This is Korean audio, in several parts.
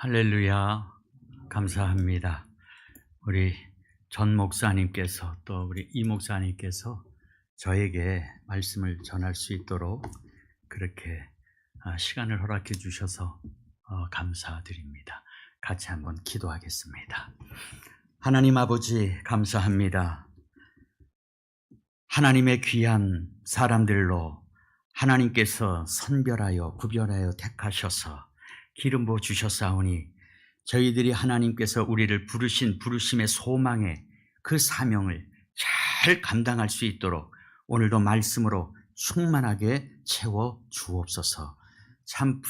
할렐루야, 감사합니다. 우리 전 목사님께서 또 우리 이 목사님께서 저에게 말씀을 전할 수 있도록 그렇게 시간을 허락해 주셔서 감사드립니다. 같이 한번 기도하겠습니다. 하나님 아버지 감사합니다. 하나님의 귀한 사람들로 하나님께서 선별하여 구별하여 택하셔서 기름 부어 주셨사오니 저희들이 하나님께서 우리를 부르신 부르심의 소망에 그 사명을 잘 감당할 수 있도록 오늘도 말씀으로 충만하게 채워 주옵소서. 참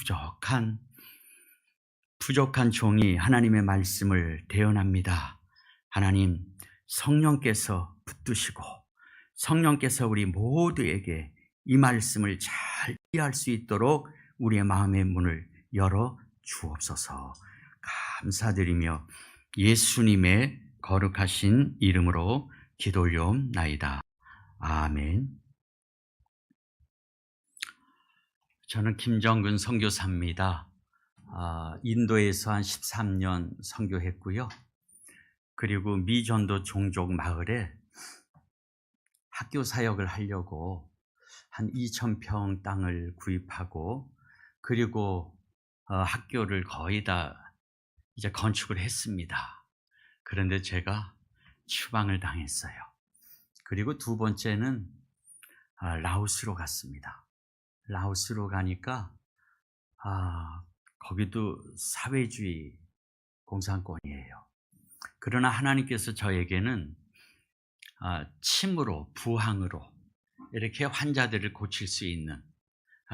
부족한 종이 하나님의 말씀을 대언합니다. 하나님, 성령께서 붙드시고 성령께서 우리 모두에게 이 말씀을 잘 이해할 수 있도록 우리의 마음의 문을 열어 주옵소서. 감사드리며 예수님의 거룩하신 이름으로 기도 올려옵나이다. 아멘. 저는 김정근 선교사입니다. 인도에서 한 13년 선교했고요. 그리고 미전도 종족 마을에 학교 사역을 하려고 한 2,000평 땅을 구입하고 그리고 학교를 거의 다 이제 건축을 했습니다. 그런데 제가 추방을 당했어요. 그리고 두 번째는 라오스로 갔습니다. 라오스로 가니까 거기도 사회주의 공산권이에요. 그러나 하나님께서 저에게는 침으로 부항으로 이렇게 환자들을 고칠 수 있는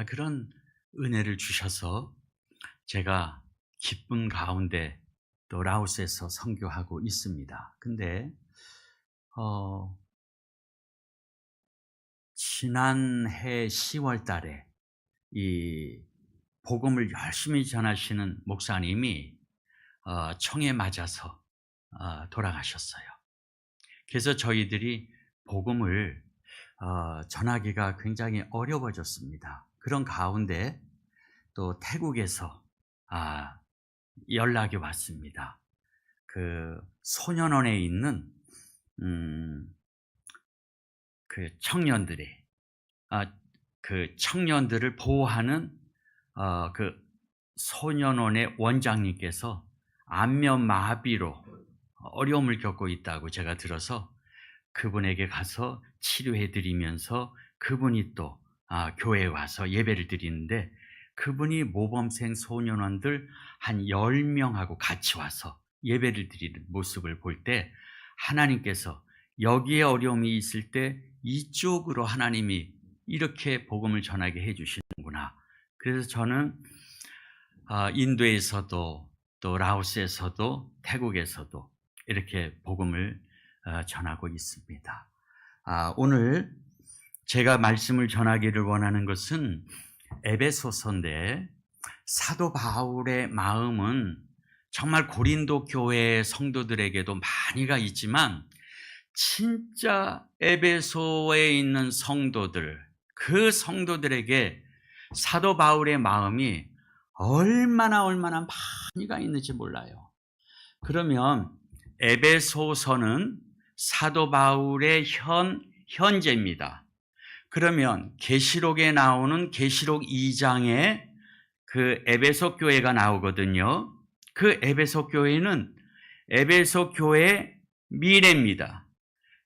그런 은혜를 주셔서 제가 기쁜 가운데 또 라오스에서 선교하고 있습니다. 근데 지난해 10월 달에 이 복음을 열심히 전하시는 목사님이 총에 맞아서 돌아가셨어요. 그래서 저희들이 복음을 전하기가 굉장히 어려워졌습니다. 그런 가운데 또 태국에서 연락이 왔습니다. 그 소년원에 있는 그 청년들이 그 청년들을 보호하는 그 소년원의 원장님께서 안면 마비로 어려움을 겪고 있다고 제가 들어서 그분에게 가서 치료해 드리면서 그분이 또 교회에 와서 예배를 드리는데 그분이 모범생 소년원들 한 10명하고 같이 와서 예배를 드리는 모습을 볼 때 하나님께서 여기에 어려움이 있을 때 이쪽으로 하나님이 이렇게 복음을 전하게 해주시는구나. 그래서 저는 인도에서도 또 라오스에서도 태국에서도 이렇게 복음을 전하고 있습니다. 오늘 제가 말씀을 전하기를 원하는 것은 에베소서인데 사도 바울의 마음은 정말 고린도 교회 성도들에게도 많이가 있지만 진짜 에베소에 있는 성도들, 그 성도들에게 사도 바울의 마음이 얼마나 많이가 있는지 몰라요. 그러면 에베소서는 사도 바울의 현재입니다. 그러면 계시록에 나오는 계시록 2장에 그 에베소 교회가 나오거든요. 그 에베소 교회는 에베소 교회의 미래입니다.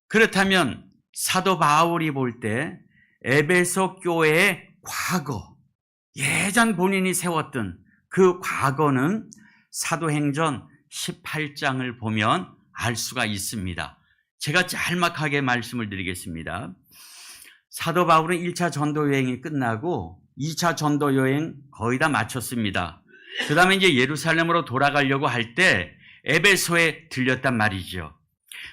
그렇다면 사도 바울이 볼 때 에베소 교회의 과거, 예전 본인이 세웠던 그 과거는 사도행전 18장을 보면 알 수가 있습니다. 제가 짤막하게 말씀을 드리겠습니다. 사도 바울은 1차 전도 여행이 끝나고 2차 전도 여행 거의 다 마쳤습니다. 그 다음에 이제 예루살렘으로 돌아가려고 할 때 에베소에 들렸단 말이죠.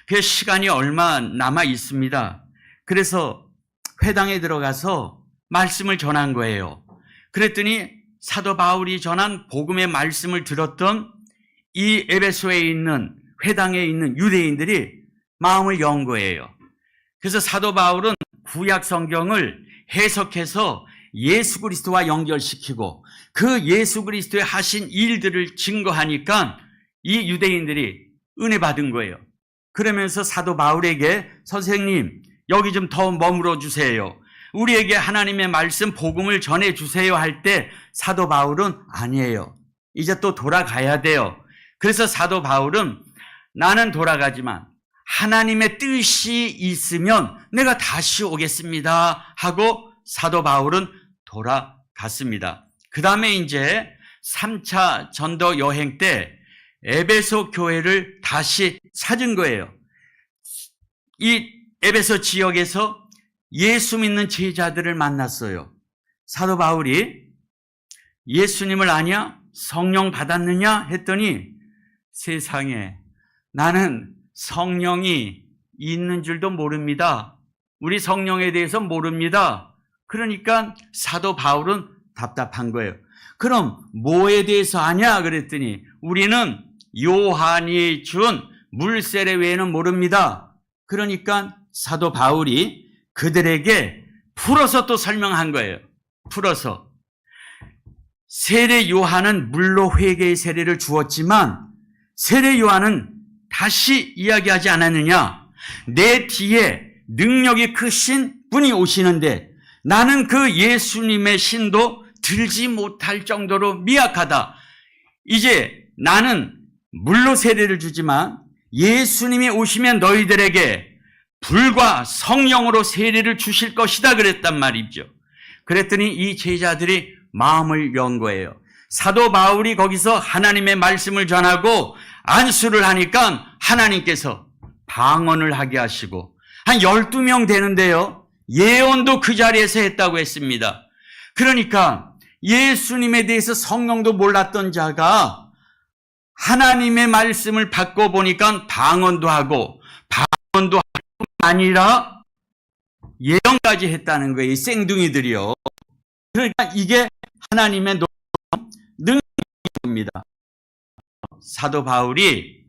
그 시간이 얼마 남아 있습니다. 그래서 회당에 들어가서 말씀을 전한 거예요. 그랬더니 사도 바울이 전한 복음의 말씀을 들었던 이 에베소에 있는 회당에 있는 유대인들이 마음을 연 거예요. 그래서 사도 바울은 구약 성경을 해석해서 예수 그리스도와 연결시키고 그 예수 그리스도의 하신 일들을 증거하니까 이 유대인들이 은혜 받은 거예요. 그러면서 사도 바울에게 선생님 여기 좀 더 머물러 주세요. 우리에게 하나님의 말씀 복음을 전해 주세요 할 때 사도 바울은 아니에요. 이제 또 돌아가야 돼요. 그래서 사도 바울은 나는 돌아가지만 하나님의 뜻이 있으면 내가 다시 오겠습니다 하고 사도 바울은 돌아갔습니다. 그 다음에 이제 3차 전도 여행 때 에베소 교회를 다시 찾은 거예요. 이 에베소 지역에서 예수 믿는 제자들을 만났어요. 사도 바울이 예수님을 아냐? 성령 받았느냐? 했더니 세상에 나는 성령이 있는 줄도 모릅니다. 우리 성령에 대해서 모릅니다. 그러니까 사도 바울은 답답한 거예요. 그럼 뭐에 대해서 아냐? 그랬더니 우리는 요한이 준 물세례 외에는 모릅니다. 그러니까 사도 바울이 그들에게 풀어서 또 설명한 거예요. 풀어서. 세례 요한은 물로 회개의 세례를 주었지만 세례 요한은 다시 이야기하지 않았느냐? 내 뒤에 능력이 크신 분이 오시는데 나는 그 예수님의 신도 들지 못할 정도로 미약하다. 이제 나는 물로 세례를 주지만 예수님이 오시면 너희들에게 불과 성령으로 세례를 주실 것이다 그랬단 말이죠. 그랬더니 이 제자들이 마음을 연 거예요. 사도 바울이 거기서 하나님의 말씀을 전하고 안수를 하니까 하나님께서 방언을 하게 하시고 한 12명 되는데요. 예언도 그 자리에서 했다고 했습니다. 그러니까 예수님에 대해서 성령도 몰랐던 자가 하나님의 말씀을 받고 보니까 방언도 하고 방언도 아니라 예언까지 했다는 거예요. 이 쌩둥이들이요. 그러니까 이게 하나님의 능력입니다. 사도 바울이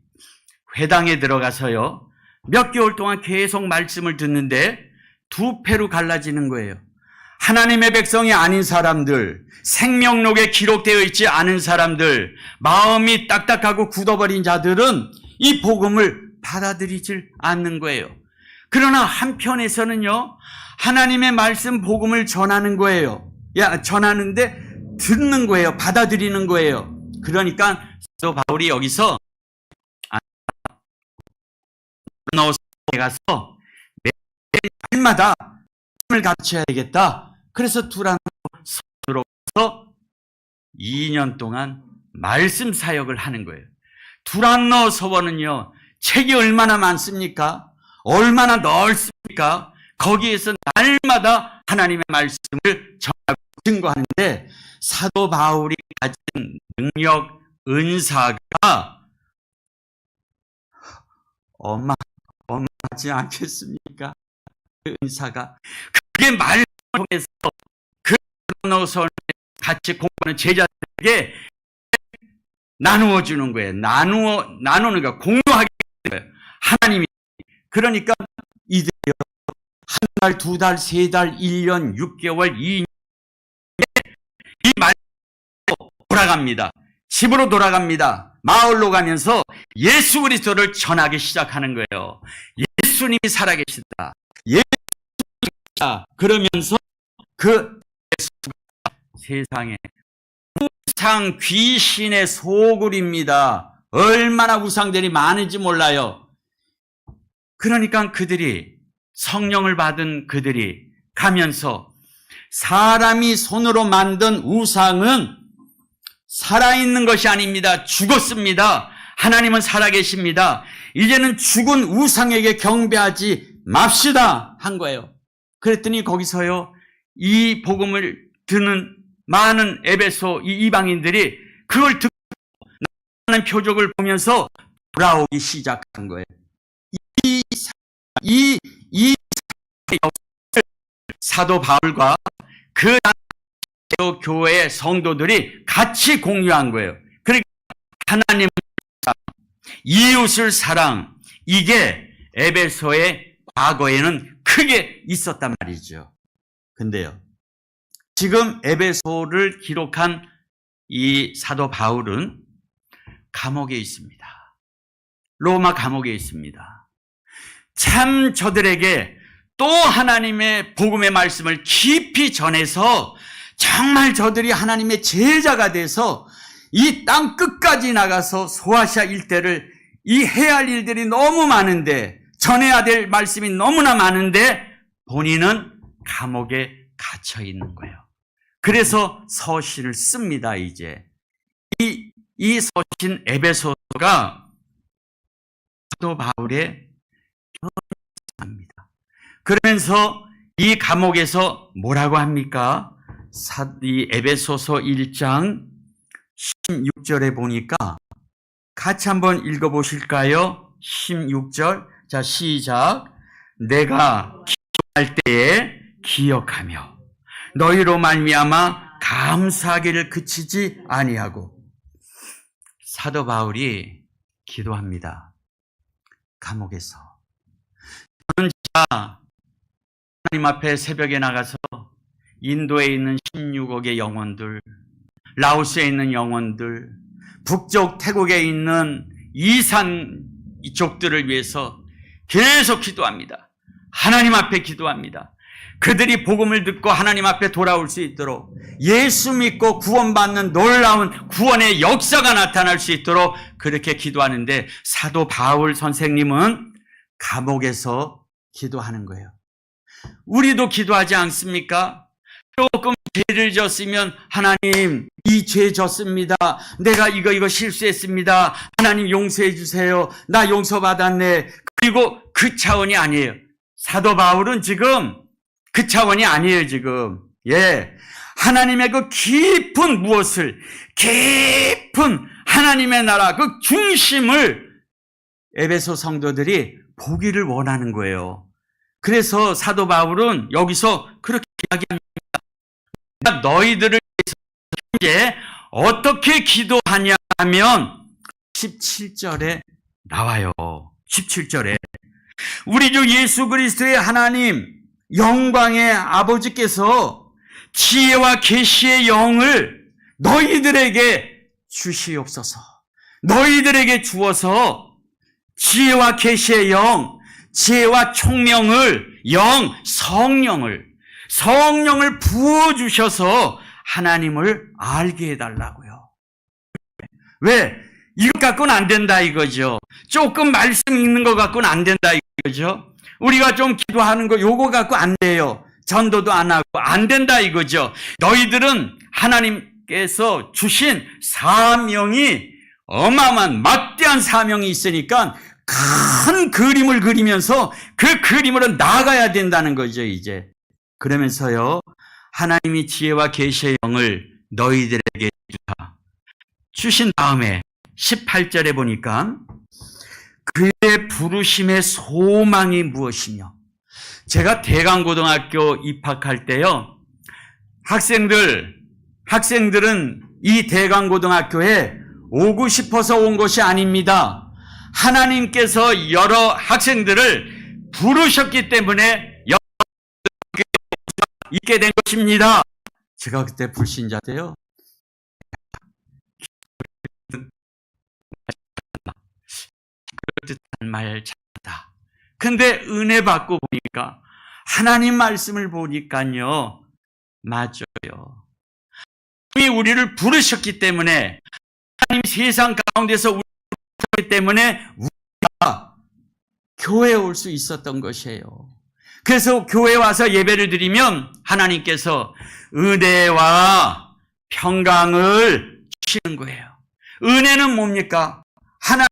회당에 들어가서요. 몇 개월 동안 계속 말씀을 듣는데 두 패로 갈라지는 거예요. 하나님의 백성이 아닌 사람들, 생명록에 기록되어 있지 않은 사람들, 마음이 딱딱하고 굳어버린 자들은 이 복음을 받아들이질 않는 거예요. 그러나 한편에서는요, 하나님의 말씀 복음을 전하는 거예요. 전하는데 듣는 거예요. 받아들이는 거예요. 그러니까 또 바울이 여기서 가서 매일마다 힘을 갖춰야 되겠다. 그래서 두란노 서원으로 가서 2년 동안 말씀 사역을 하는 거예요. 두란노 서원은요, 책이 얼마나 많습니까? 얼마나 넓습니까? 거기에서 날마다 하나님의 말씀을 전하고 증거하는데 사도 바울이 가진 능력, 은사가 어마하지 않겠습니까? 그 은사가. 그게 말씀을 통해서 그 노선을 같이 공부하는 제자들에게 나누어 주는 거예요. 나누는 거, 공유하게 되는 거예요. 하나님이. 그러니까 이들이요, 한 달, 두 달, 세 달, 1년, 6개월, 2년 이 말씀으로 돌아갑니다. 집으로 돌아갑니다. 마을로 가면서 예수 그리스도를 전하기 시작하는 거예요. 예수님이 살아계시다. 예수님이다. 그러면서 그 예수가 세상에 우상 귀신의 소굴입니다. 얼마나 우상들이 많은지 몰라요. 그러니까 그들이 성령을 받은 그들이 가면서 사람이 손으로 만든 우상은 살아있는 것이 아닙니다. 죽었습니다. 하나님은 살아계십니다. 이제는 죽은 우상에게 경배하지 맙시다 한 거예요. 그랬더니 거기서요, 이 복음을 듣는 많은 에베소 이 이방인들이 그걸 듣고 나는 표적을 보면서 돌아오기 시작한 거예요. 이 사도 바울과 그 교회의 성도들이 같이 공유한 거예요. 그러니까 하나님 이웃을 사랑, 이게 에베소의 과거에는 크게 있었단 말이죠. 근데요, 지금 에베소를 기록한 이 사도 바울은 감옥에 있습니다. 로마 감옥에 있습니다. 참 저들에게 또 하나님의 복음의 말씀을 깊이 전해서 정말 저들이 하나님의 제자가 돼서 이 땅 끝까지 나가서 소아시아 일대를 이 해야 할 일들이 너무 많은데, 전해야 될 말씀이 너무나 많은데 본인은 감옥에 갇혀 있는 거예요. 그래서 서신을 씁니다. 이제 이 서신 에베소서가 사도 바울의 편지입니다. 그러면서 이 감옥에서 뭐라고 합니까? 이 에베소서 1장 16절에 보니까 같이 한번 읽어보실까요? 16절. 자, 시작. 내가 기도할 때에 기억하며 너희로 말미암아 감사하기를 그치지 아니하고. 사도 바울이 기도합니다. 감옥에서. 저는 하나님 앞에 새벽에 나가서 인도에 있는 16억의 영혼들, 라오스에 있는 영혼들, 북쪽 태국에 있는 이산 이쪽들을 위해서 계속 기도합니다. 하나님 앞에 기도합니다. 그들이 복음을 듣고 하나님 앞에 돌아올 수 있도록, 예수 믿고 구원받는 놀라운 구원의 역사가 나타날 수 있도록 그렇게 기도하는데, 사도 바울 선생님은 감옥에서 기도하는 거예요. 우리도 기도하지 않습니까? 조금 죄를 졌으면 하나님, 이 죄 졌습니다. 내가 이거 실수했습니다. 하나님 용서해 주세요. 나 용서받았네. 그리고 그 차원이 아니에요. 사도 바울은 지금 그 차원이 아니에요, 지금. 예. 하나님의 그 깊은 무엇을, 깊은 하나님의 나라, 그 중심을 에베소 성도들이 보기를 원하는 거예요. 그래서 사도 바울은 여기서 그렇게 이야기합니다. 너희들을 위해서 현재 어떻게 기도하냐 하면 17절에 나와요. 17절에 우리 주 예수 그리스도의 하나님 영광의 아버지께서 지혜와 계시의 영을 너희들에게 주시옵소서. 너희들에게 주어서 지혜와 계시의 영, 지혜와 총명을, 성령을 부어주셔서 하나님을 알게 해달라고요. 왜? 이것 갖고는 안 된다 이거죠. 조금 말씀 읽는 것 갖고는 안 된다 이거죠. 우리가 좀 기도하는 거 요거 갖고 안 돼요. 전도도 안 하고 안 된다 이거죠. 너희들은 하나님께서 주신 사명이 어마어마한 막대한 사명이 있으니까 큰 그림을 그리면서 그 그림으로 나가야 된다는 거죠, 이제. 그러면서요, 하나님이 지혜와 계시의 영을 너희들에게 주신 다음에 18절에 보니까 그의 부르심의 소망이 무엇이며, 제가 대강고등학교 입학할 때요, 학생들은 이 대강고등학교에 오고 싶어서 온 것이 아닙니다. 하나님께서 여러 학생들을 부르셨기 때문에 있게 된 것입니다. 제가 그때 불신자 때요, 그럴듯한 말 잘한다. 근데 은혜 받고 보니까, 하나님 말씀을 보니까요, 맞아요. 하나님이 우리를 부르셨기 때문에, 하나님 세상 가운데서 우리를 부르셨기 때문에 우리가 교회에 올 수 있었던 것이에요. 그래서 교회에 와서 예배를 드리면 하나님께서 은혜와 평강을 주시는 거예요. 은혜는 뭡니까? 하나님이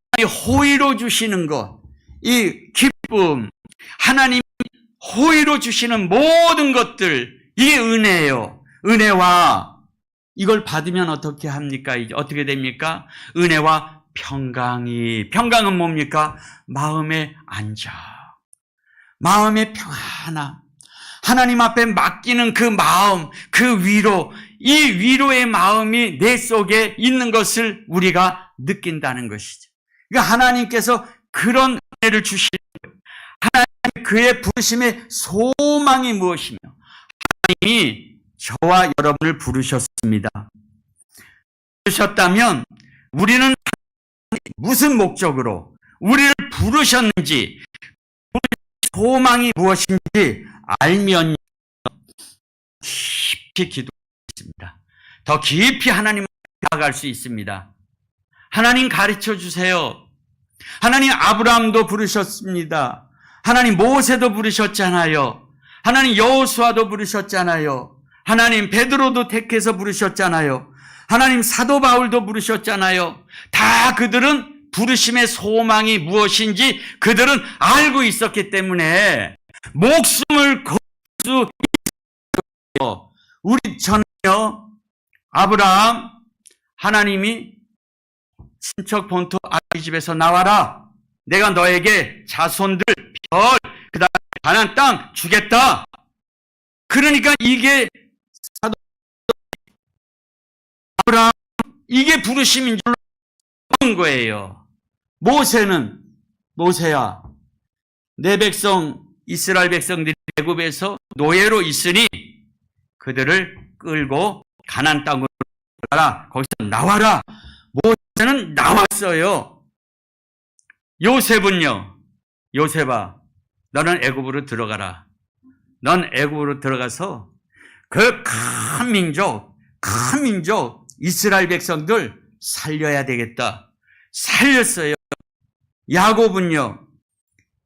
호의로 주시는 것, 이 기쁨, 하나님이 호의로 주시는 모든 것들, 이게 은혜예요. 은혜와 이걸 받으면 어떻게 합니까? 이제 어떻게 됩니까? 은혜와 평강은 뭡니까? 마음의 안정, 마음의 평안함, 하나님 앞에 맡기는 그 마음, 그 위로, 이 위로의 마음이 내 속에 있는 것을 우리가 느낀다는 것이죠. 그러니까 하나님께서 그런 은혜를 주시는 거예요. 하나님 그의 부르심의 소망이 무엇이며, 하나님이 저와 여러분을 부르셨습니다. 부르셨다면 우리는 무슨 목적으로 우리를 부르셨는지, 소망이 무엇인지 알면 깊이 기도하겠습니다. 더 깊이 하나님을 나아갈 수 있습니다. 하나님 가르쳐 주세요. 하나님 아브라함도 부르셨습니다. 하나님 모세도 부르셨잖아요. 하나님 여호수아도 부르셨잖아요. 하나님 베드로도 택해서 부르셨잖아요. 하나님 사도 바울도 부르셨잖아요. 다 그들은 부르심의 소망이 무엇인지 그들은 알고 있었기 때문에 목숨을 걸 수 있어요. 우리 전요 아브라함, 하나님이 친척 본토 아비 집에서 나와라. 내가 너에게 자손들, 별, 그다음에 가나안 땅 주겠다. 그러니까 이게 사도 아브라함, 이게 부르심인 줄로 본 거예요. 모세야, 내 백성 이스라엘 백성들이 애굽에서 노예로 있으니 그들을 끌고 가나안 땅으로 가라. 거기서 나와라. 모세는 나왔어요. 요셉은요, 요셉아, 너는 애굽으로 들어가라. 넌 애굽으로 들어가서 그 큰 민족 이스라엘 백성들 살려야 되겠다. 살렸어요. 야곱은요,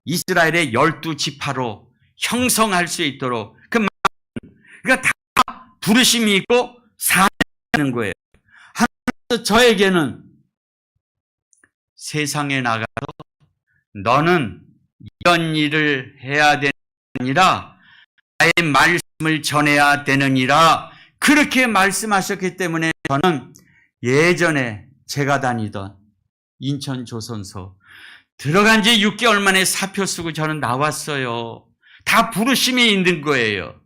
이스라엘의 12지파로 형성할 수 있도록 그러니까 다 부르심이 있고 사는 거예요. 하나님께서 저에게는 세상에 나가서 너는 이런 일을 해야 되는 게 아니라 나의 말씀을 전해야 되느니라 그렇게 말씀하셨기 때문에 저는 예전에 제가 다니던 인천 조선소 들어간 지 6개월 만에 사표 쓰고 저는 나왔어요. 다 부르심이 있는 거예요.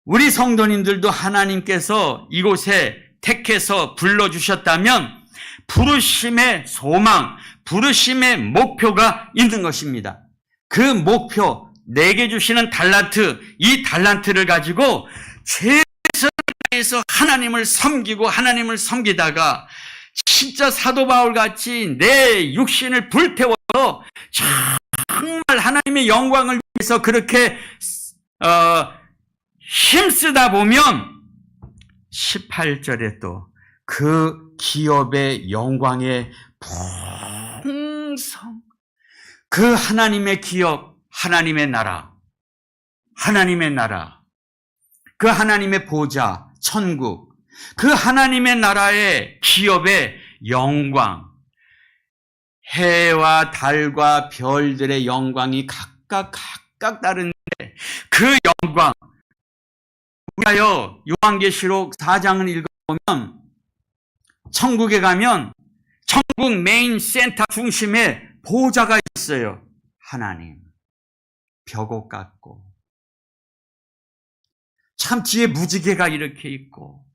우리 성도님들도 하나님께서 이곳에 택해서 불러주셨다면 부르심의 소망, 부르심의 목표가 있는 것입니다. 그 목표, 내게 주시는 달란트, 이 달란트를 가지고 최선을 다해서 하나님을 섬기고 하나님을 섬기다가 진짜 사도 바울 같이 내 육신을 불태워서 정말 하나님의 영광을 위해서 그렇게 힘쓰다 보면 18절에 또 그 기업의 영광의 풍성, 그 하나님의 기업, 하나님의 나라, 그 하나님의 보좌, 천국, 그 하나님의 나라의 기업의 영광, 해와 달과 별들의 영광이 각각 다른데 그 영광, 우리가요 요한계시록 4장을 읽어보면 천국에 가면 천국 메인 센터 중심에 보좌가 있어요. 하나님, 벽옥 같고 참 뒤에 무지개가 이렇게 있고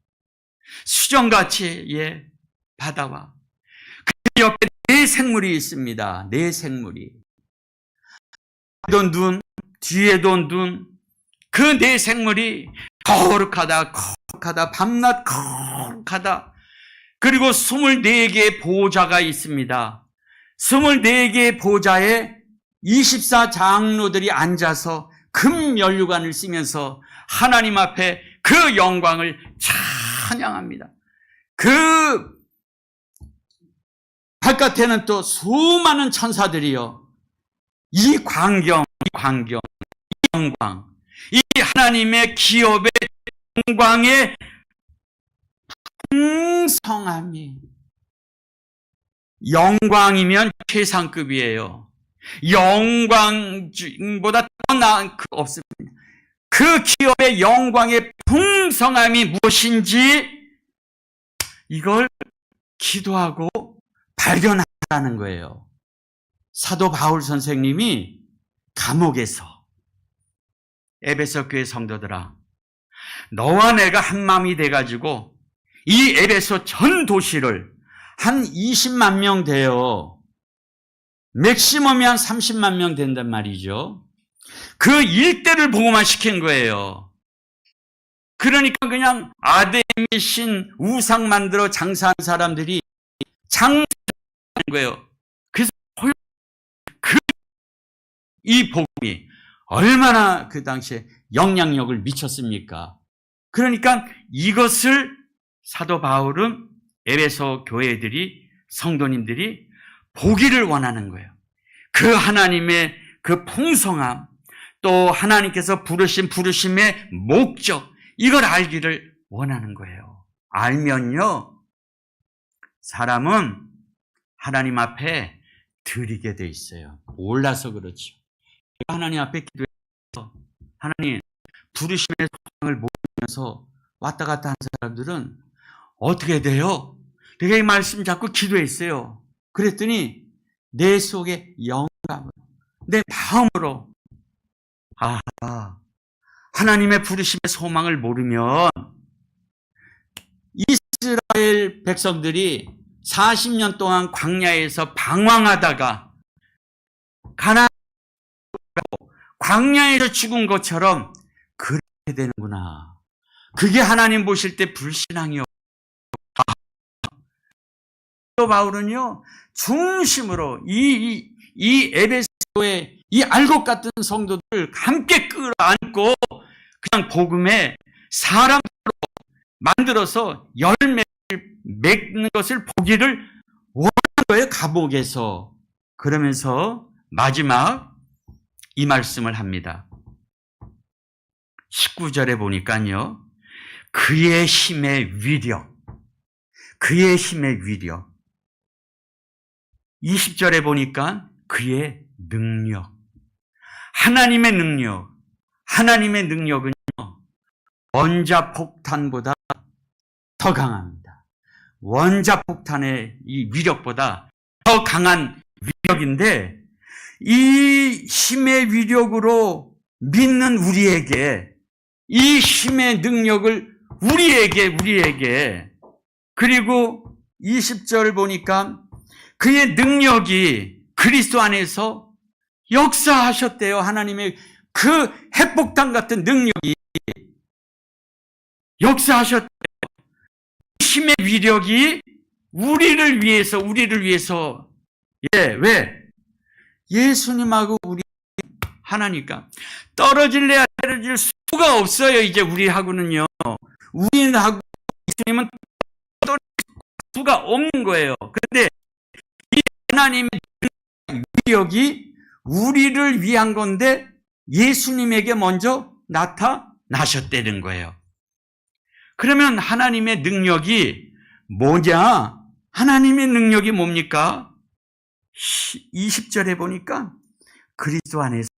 수정같이 바다와 그 옆에 네 생물이 있습니다. 네 생물이. 눈, 뒤에도 눈, 그 네 생물이 거룩하다, 밤낮 거룩하다. 그리고 24개의 보좌가 있습니다. 24개의 보좌에 24장로들이 앉아서 금면류관을 쓰면서 하나님 앞에 그 영광을 찬양합니다. 그 바깥에는 또 수많은 천사들이요. 이 광경, 이 영광, 이 하나님의 기업의 영광의 풍성함이, 영광이면 최상급이에요. 영광보다 더 나은 그 없습니다. 그 기업의 영광의 풍성함이 무엇인지 이걸 기도하고 발견하라는 거예요. 사도 바울 선생님이 감옥에서 에베소 교회 성도들아, 너와 내가 한 마음이 돼가지고 이 에베소 전 도시를 한 20만 명 돼요. 맥시멈이 한 30만 명 된단 말이죠. 그 일대를 복음화 시킨 거예요. 그러니까 그냥 아데미 신 우상 만들어 장사하는 사람들이 장사하는 거예요. 그래서 이 복음이 얼마나 그 당시에 영향력을 미쳤습니까? 그러니까 이것을 사도 바울은 에베소 교회들이, 성도님들이 보기를 원하는 거예요. 그 하나님의 그 풍성함, 또 하나님께서 부르심의 목적, 이걸 알기를 원하는 거예요. 알면요, 사람은 하나님 앞에 드리게 돼 있어요. 몰라서 그렇죠. 하나님 앞에 기도해서 하나님 부르심의 소망을 모르면서 왔다 갔다 하는 사람들은 어떻게 돼요? 내가 이 말씀 자꾸 기도했어요. 그랬더니 내 속에 영감으로, 내 마음으로, 하나님의 부르심의 소망을 모르면 이스라엘 백성들이 40년 동안 광야에서 방황하다가 가나안 광야에서 죽은 것처럼 그렇게 되는구나. 그게 하나님 보실 때 불신앙이요. 바울은요, 중심으로 이 에베소의 이 알곡 같은 성도들 함께 끌어안고 그냥 복음에 사람으로 만들어서 열매를 맺는 것을 보기를 원하는 거예요, 감옥에서. 그러면서 마지막 이 말씀을 합니다. 19절에 보니까요, 그의 힘의 위력, 그의 힘의 위력. 20절에 보니까 그의 능력, 하나님의 능력. 하나님의 능력은요, 원자폭탄보다 더 강합니다. 원자폭탄의 이 위력보다 더 강한 위력인데, 이 힘의 위력으로 믿는 우리에게, 이 힘의 능력을 우리에게, 그리고 20절 보니까 그의 능력이 그리스도 안에서 역사하셨대요. 하나님의 그 핵폭탄 같은 능력이 역사하셨대요. 힘의 위력이 우리를 위해서, 왜? 예수님하고 우리 하나니까. 떨어질래야 떨어질 수가 없어요. 이제 우리하고는요. 우리하고 예수님은 떨어질 수가 없는 거예요. 그런데 이 하나님의 위력이 우리를 위한 건데 예수님에게 먼저 나타나셨다는 거예요. 그러면 하나님의 능력이 뭐냐? 하나님의 능력이 뭡니까? 20절에 보니까 그리스도 안에서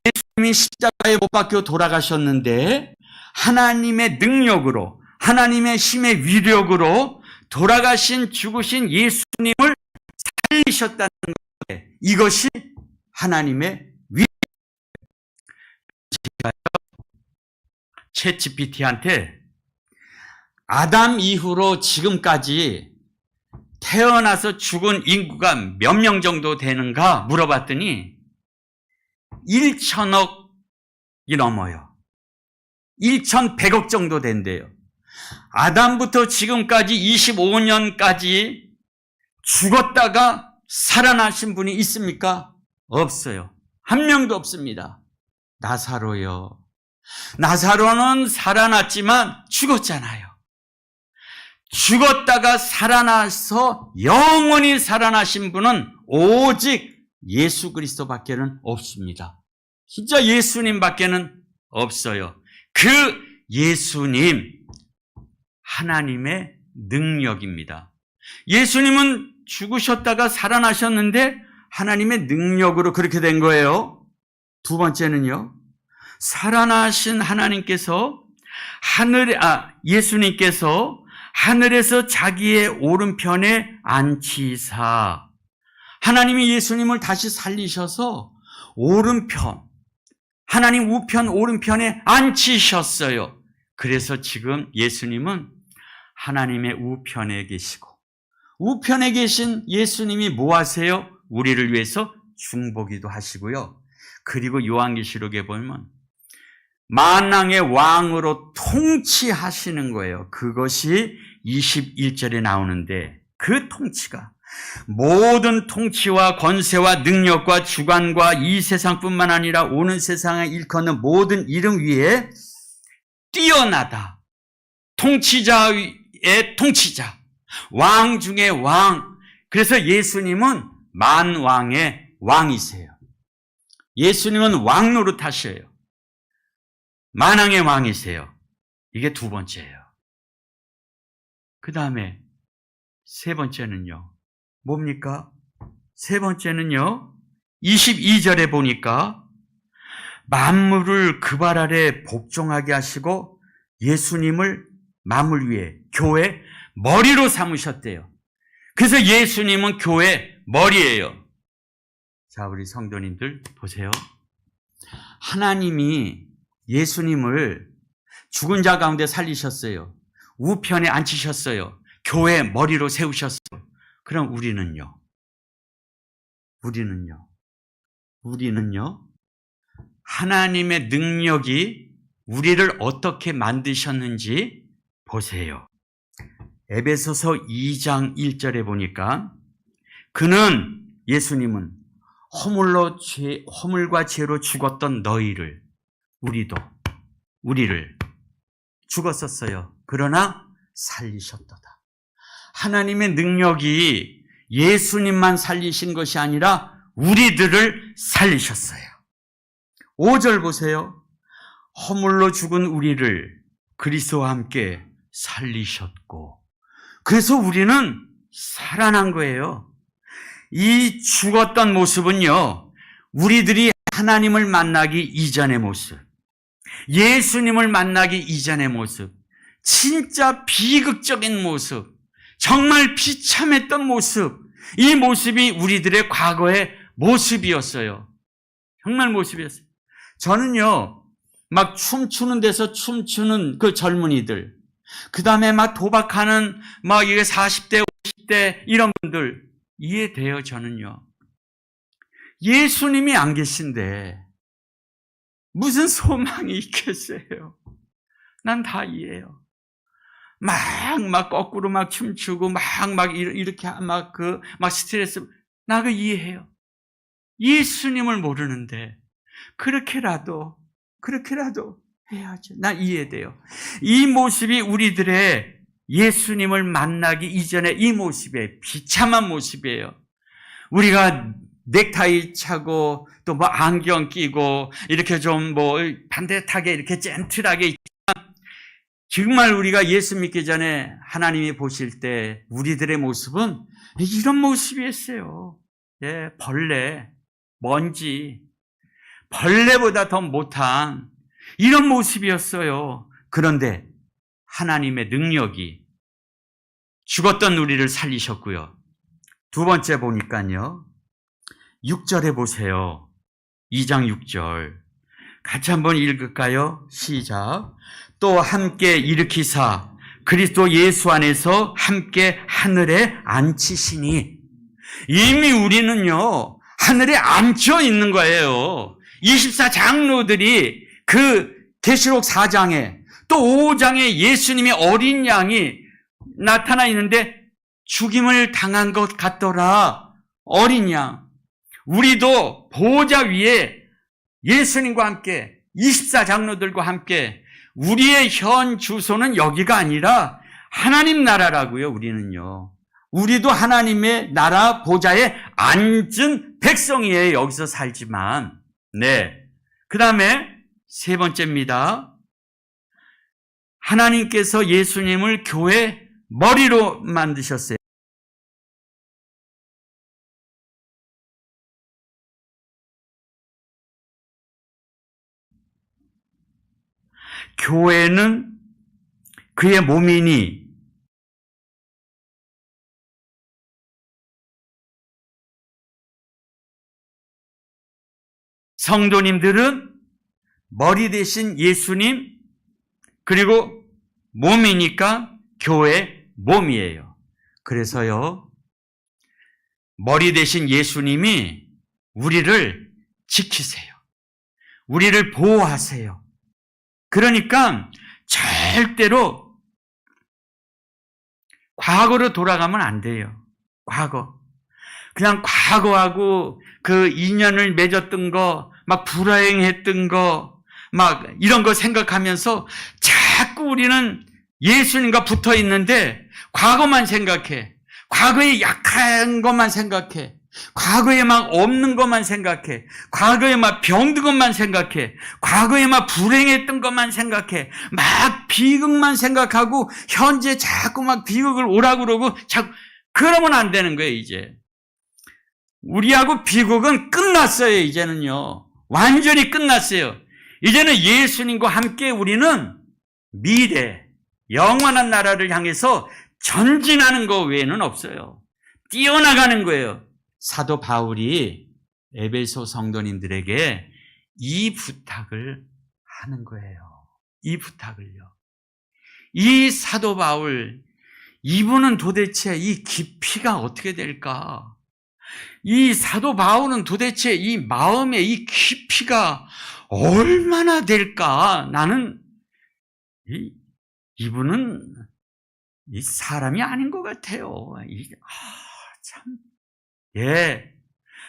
예수님이 십자가에 못 박혀 돌아가셨는데 하나님의 능력으로, 하나님의 힘의 위력으로 돌아가신 죽으신 예수님을 살리셨다는 거예요. 이것이 하나님의 위력. 챗GPT한테 아담 이후로 지금까지 태어나서 죽은 인구가 몇 명 정도 되는가 물어봤더니 1천억이 넘어요. 1,100억 정도 된대요. 아담부터 지금까지 25년까지 죽었다가 살아나신 분이 있습니까? 없어요. 한 명도 없습니다. 나사로요. 나사로는 살아났지만 죽었잖아요. 죽었다가 살아나서 영원히 살아나신 분은 오직 예수 그리스도밖에는 없습니다. 진짜 예수님밖에는 없어요. 그 예수님, 하나님의 능력입니다. 예수님은 죽으셨다가 살아나셨는데 하나님의 능력으로 그렇게 된 거예요. 두 번째는요, 살아나신 하나님께서 예수님께서 하늘에서 자기의 오른편에 앉히사, 하나님이 예수님을 다시 살리셔서 오른편, 하나님 우편 오른편에 앉히셨어요. 그래서 지금 예수님은 하나님의 우편에 계시고 우편에 계신 예수님이 뭐 하세요? 우리를 위해서 중보기도 하시고요. 그리고 요한계시록에 보면 만왕의 왕으로 통치하시는 거예요. 그것이 21절에 나오는데 그 통치가 모든 통치와 권세와 능력과 주관과 이 세상뿐만 아니라 오는 세상에 일컫는 모든 이름 위에 뛰어나다. 통치자의 통치자. 왕 중에 왕. 그래서 예수님은 만왕의 왕이세요. 예수님은 왕 노릇하셔요. 만왕의 왕이세요. 이게 두 번째예요. 그 다음에 세 번째는요. 뭡니까? 세 번째는요. 22절에 보니까 만물을 그 발 아래 복종하게 하시고 예수님을 만물 위에 교회 머리로 삼으셨대요. 그래서 예수님은 교회 머리예요. 자, 우리 성도님들 보세요. 하나님이 예수님을 죽은 자 가운데 살리셨어요. 우편에 앉히셨어요. 교회 머리로 세우셨어요. 그럼 우리는요? 하나님의 능력이 우리를 어떻게 만드셨는지 보세요. 에베소서 2장 1절에 보니까 그는 예수님은 허물과 죄로 죽었던 너희를 우리를 죽었었어요. 그러나 살리셨도다. 하나님의 능력이 예수님만 살리신 것이 아니라 우리들을 살리셨어요. 5절 보세요. 허물로 죽은 우리를 그리스도와 함께 살리셨고 그래서 우리는 살아난 거예요. 이 죽었던 모습은요, 우리들이 하나님을 만나기 이전의 모습, 예수님을 만나기 이전의 모습, 진짜 비극적인 모습, 정말 비참했던 모습, 이 모습이 우리들의 과거의 모습이었어요. 정말 모습이었어요. 저는요, 막 춤추는 데서 춤추는 그 젊은이들, 그 다음에 막 도박하는 막 이게 40대, 50대 이런 분들 이해돼요, 저는요. 예수님이 안 계신데 무슨 소망이 있겠어요? 난 다 이해해요. 막 거꾸로 막 춤추고 이렇게 막 스트레스, 나 그 이해해요. 예수님을 모르는데 그렇게라도 해야죠. 나 이해돼요. 이 모습이 우리들의 예수님을 만나기 이전에 이 모습의 비참한 모습이에요. 우리가 넥타이 차고 또 뭐 안경 끼고 이렇게 좀 뭐 반듯하게 이렇게 젠틀하게 있지만 정말 우리가 예수 믿기 전에 하나님이 보실 때 우리들의 모습은 이런 모습이었어요. 예, 벌레, 먼지, 벌레보다 더 못한 이런 모습이었어요. 그런데 하나님의 능력이 죽었던 우리를 살리셨고요. 두 번째 보니까요. 6절에 보세요. 2장 6절. 같이 한번 읽을까요? 시작. 또 함께 일으키사 그리스도 예수 안에서 함께 하늘에 앉히시니. 이미 우리는요, 하늘에 앉혀 있는 거예요. 24장로들이 그 계시록 4장에 또 5장에 예수님의 어린 양이 나타나 있는데 죽임을 당한 것 같더라. 어린 양. 우리도 보좌 위에 예수님과 함께 24장로들과 함께 우리의 현 주소는 여기가 아니라 하나님 나라라고요. 우리는요. 우리도 하나님의 나라 보좌에 앉은 백성이에요. 여기서 살지만. 네. 그 다음에 세 번째입니다. 하나님께서 예수님을 교회 머리로 만드셨어요. 교회는 그의 몸이니 성도님들은 머리 대신 예수님 그리고 몸이니까 교회 몸이에요. 그래서요, 머리 대신 예수님이 우리를 지키세요. 우리를 보호하세요. 그러니까 절대로 과거로 돌아가면 안 돼요. 과거. 그냥 과거하고 그 인연을 맺었던 거, 막 불행했던 거, 막 이런 거 생각하면서 자꾸 우리는 예수님과 붙어 있는데 과거만 생각해. 과거에 약한 것만 생각해. 과거에 막 없는 것만 생각해. 과거에 막 병든 것만 생각해. 과거에 막 불행했던 것만 생각해. 막 비극만 생각하고 현재 자꾸 막 비극을 오라고 그러고 자꾸 그러면 안 되는 거예요, 이제. 우리하고 비극은 끝났어요, 이제는요. 완전히 끝났어요. 이제는 예수님과 함께 우리는 미래, 영원한 나라를 향해서 전진하는 것 외에는 없어요. 뛰어나가는 거예요. 사도 바울이 에베소 성도님들에게 이 부탁을 하는 거예요. 이 부탁을요. 이 사도 바울, 이분은 도대체 이 깊이가 어떻게 될까? 이 사도 바울은 도대체 이 마음의 이 깊이가 얼마나 될까? 나는 이분은 이 사람이 아닌 것 같아요. 참. 예.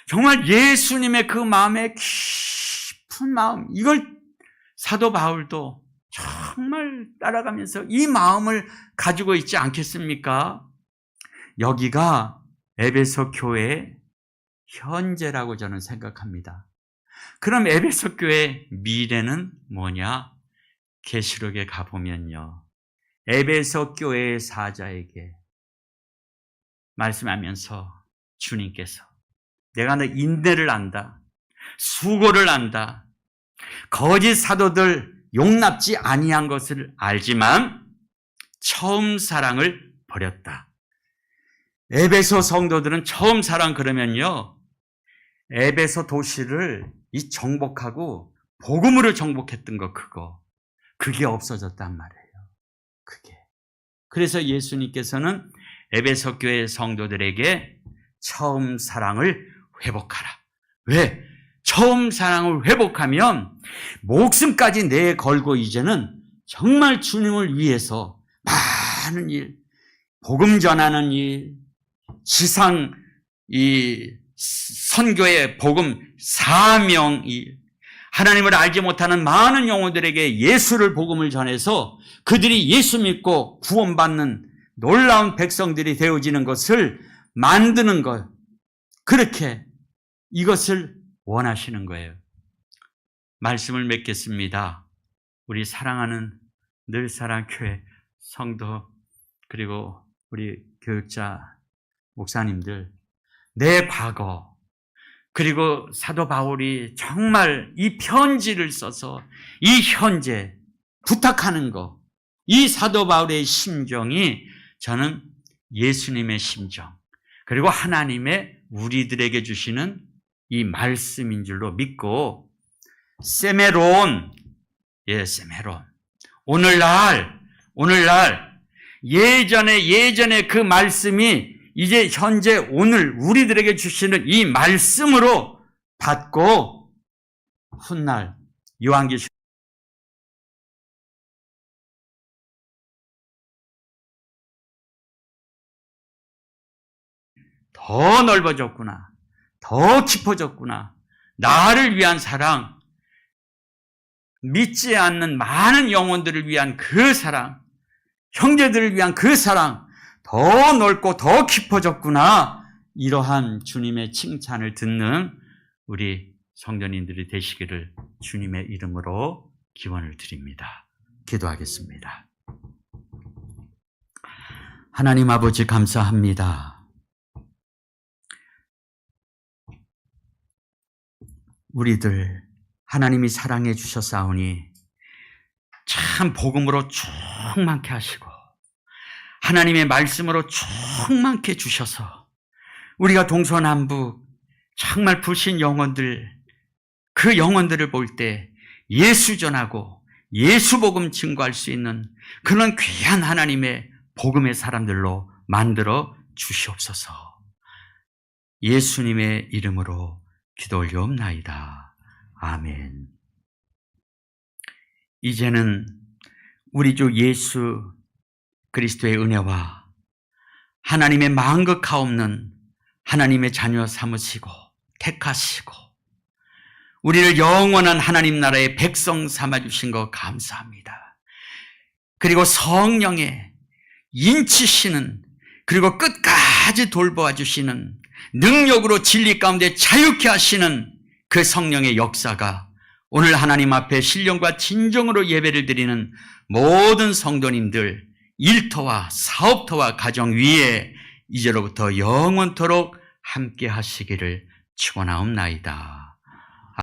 정말 예수님의 그 마음의 깊은 마음, 이걸 사도 바울도 정말 따라가면서 이 마음을 가지고 있지 않겠습니까? 여기가 에베소 교회의 현재라고 저는 생각합니다. 그럼 에베소 교회의 미래는 뭐냐? 계시록에 가보면요. 에베소 교회의 사자에게 말씀하면서 주님께서 내가 너 인내를 안다. 수고를 안다. 거짓 사도들 용납지 아니한 것을 알지만 처음 사랑을 버렸다. 에베소 성도들은 처음 사랑 그러면요. 에베소 도시를 이 정복하고 복음으로 정복했던 거 그게 없어졌단 말이에요. 그게. 그래서 예수님께서는 에베소 교회 성도들에게 처음 사랑을 회복하라. 왜? 처음 사랑을 회복하면 목숨까지 내걸고 이제는 정말 주님을 위해서 많은 일, 복음 전하는 일, 지상 이 선교의 복음 사명 일, 하나님을 알지 못하는 많은 영혼들에게 예수를 복음을 전해서 그들이 예수 믿고 구원받는 놀라운 백성들이 되어지는 것을 만드는 것. 그렇게 이것을 원하시는 거예요. 말씀을 맺겠습니다. 우리 사랑하는 늘사랑교회 성도 그리고 우리 교육자 목사님들, 내 과거 그리고 사도 바울이 정말 이 편지를 써서 이 현재 부탁하는 거, 이 사도 바울의 심정이 저는 예수님의 심정 그리고 하나님의 우리들에게 주시는 이 말씀인 줄로 믿고 세메론, 세메론. 오늘날 예전에 그 말씀이 이제 현재 오늘 우리들에게 주시는 이 말씀으로 받고 훗날 요한계시록 더 넓어졌구나. 더 깊어졌구나. 나를 위한 사랑, 믿지 않는 많은 영혼들을 위한 그 사랑, 형제들을 위한 그 사랑, 더 넓고 더 깊어졌구나. 이러한 주님의 칭찬을 듣는 우리 성도님들이 되시기를 주님의 이름으로 기원을 드립니다. 기도하겠습니다. 하나님 아버지 감사합니다. 우리들 하나님이 사랑해 주셨사오니 참 복음으로 충만케 하시고 하나님의 말씀으로 충만케 주셔서 우리가 동서남북 정말 불신 영혼들, 그 영혼들을 볼 때 예수 전하고 예수 복음 증거할 수 있는 그런 귀한 하나님의 복음의 사람들로 만들어 주시옵소서. 예수님의 이름으로 기도 올려옵나이다. 아멘. 이제는 우리 주 예수 그리스도의 은혜와 하나님의 망극하옵는 하나님의 자녀 삼으시고 택하시고 우리를 영원한 하나님 나라의 백성 삼아주신 것 감사합니다. 그리고 성령의 인치시는 그리고 끝까지 돌보아 주시는 능력으로 진리 가운데 자유케 하시는 그 성령의 역사가 오늘 하나님 앞에 신령과 진정으로 예배를 드리는 모든 성도님들 일터와 사업터와 가정 위에 이제로부터 영원토록 함께 하시기를 축원하옵나이다.